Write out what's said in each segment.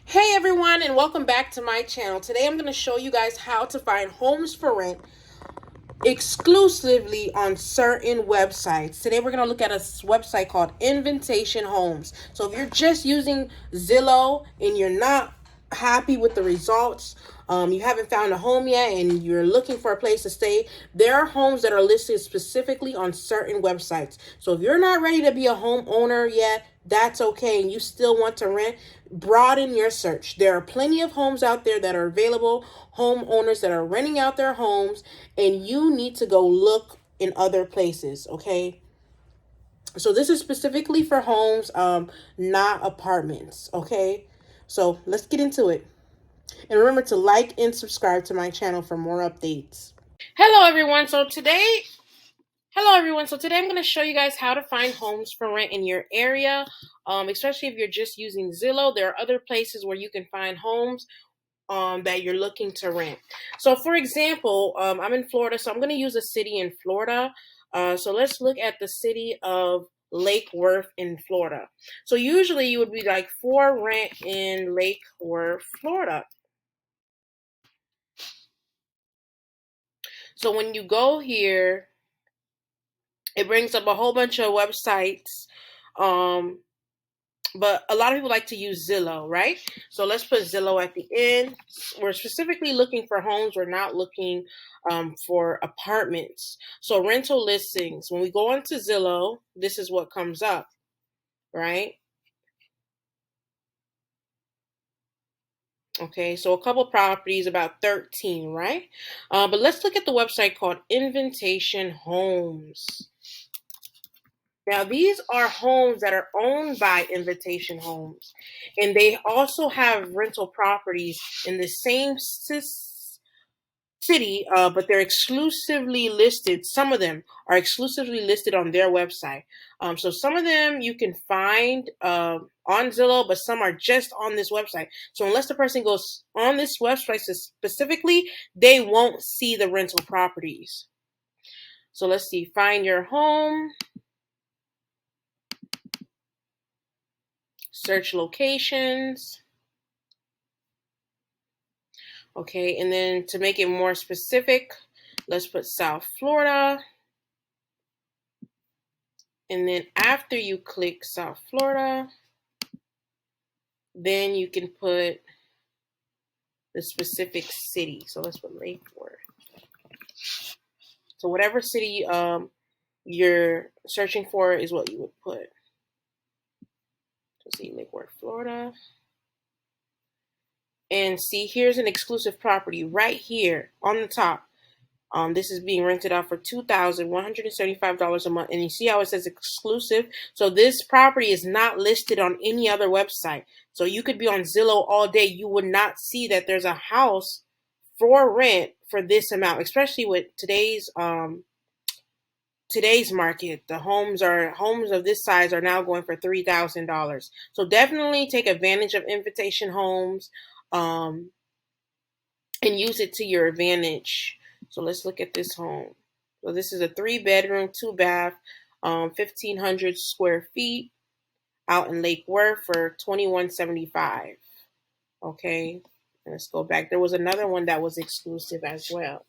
Hey everyone, and welcome back to my channel. Today I'm going to show you guys how to find homes for rent exclusively on certain websites. Today we're going to look at a website called Invitation Homes. So if you're just using Zillow and you're not happy with the results, you haven't found a home yet and you're looking for a place to stay, there are homes that are listed specifically on certain websites. So if you're not ready to be a homeowner yet, that's okay, and you still want to rent, broaden your search. There are plenty of homes out there that are available, homeowners that are renting out their homes, and you need to go look in other places, okay? So this is specifically for homes, not apartments, okay? So let's get into it. And remember to like and subscribe to my channel for more updates. Hello everyone. So today I'm going to show you guys how to find homes for rent in your area, especially if you're just using Zillow. There are other places where you can find homes that you're looking to rent. So for example, I'm in Florida, so I'm going to use a city in Florida. So let's look at the city of Lake Worth in Florida. So usually you would be like for rent in Lake Worth, Florida. So when you go here, it brings up a whole bunch of websites. Um, but a lot of people like to use Zillow, right? So let's put Zillow at the end. We're specifically looking for homes. We're not looking for apartments. So rental listings. When we go onto Zillow, this is what comes up, right? Okay, so a couple properties, about 13, right? But let's look at the website called Invitation Homes. Now, these are homes that are owned by Invitation Homes, and they also have rental properties in the same city, but they're exclusively listed. Some of them are exclusively listed on their website. So some of them you can find on Zillow, but some are just on this website. So unless the person goes on this website specifically, they won't see the rental properties. So let's see, find your home. Search locations. Okay, and then to make it more specific, let's put South Florida. And then after you click South Florida, then you can put the specific city. So let's put Lake Worth. So whatever city you're searching for is what you would put. So see Lake Worth, Florida. And see, here's an exclusive property right here on the top. This is being rented out for $2,175 a month. And you see how it says exclusive? So this property is not listed on any other website. So you could be on Zillow all day. You would not see that there's a house for rent for this amount, especially with today's market. The homes of this size are now going for $3,000. So definitely take advantage of Invitation Homes, and use it to your advantage. So let's look at this home. So this is a 3-bedroom, 2-bath, 1,500 square feet out in Lake Worth for $2,175. Okay, let's go back. There was another one that was exclusive as well.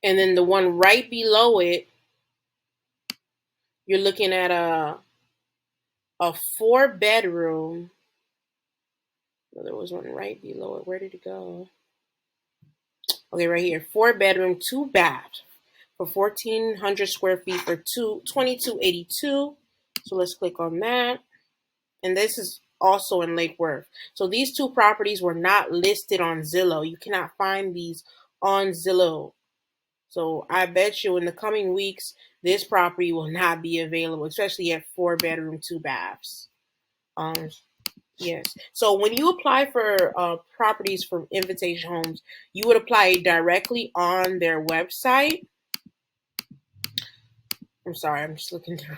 And then the one right below it, you're looking at a 4-bedroom. No, there was one right below it. Where did it go? Okay, right here. 4-bedroom, 2-bath for 1,400 square feet for $2,282. So let's click on that. And this is also in Lake Worth. So these two properties were not listed on Zillow. You cannot find these on Zillow. So I bet you in the coming weeks, this property will not be available, especially at 4-bedroom, 2 baths. Um, yes. So when you apply for properties from Invitation Homes, you would apply directly on their website. I'm sorry, I'm just looking through.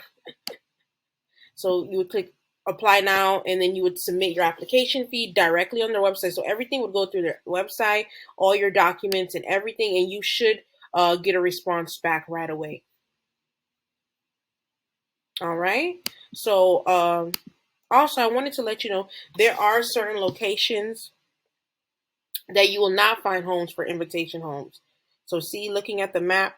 So you would click apply now, and then you would submit your application fee directly on their website. So everything would go through their website, all your documents and everything, and you should get a response back right away. All right. So also, I wanted to let you know there are certain locations that you will not find homes for Invitation Homes. So see, looking at the map,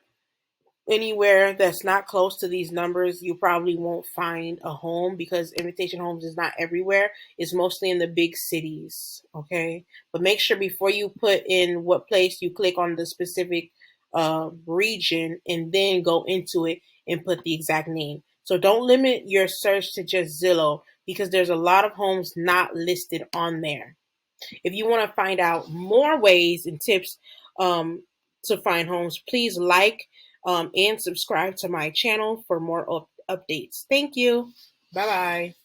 anywhere that's not close to these numbers, you probably won't find a home because Invitation Homes is not everywhere. It's mostly in the big cities. Okay. But make sure before you put in what place, you click on the specific region and then go into it and put the exact name. So don't limit your search to just Zillow because there's a lot of homes not listed on there. If you want to find out more ways and tips to find homes, please like and subscribe to my channel for more updates. Thank you. Bye bye.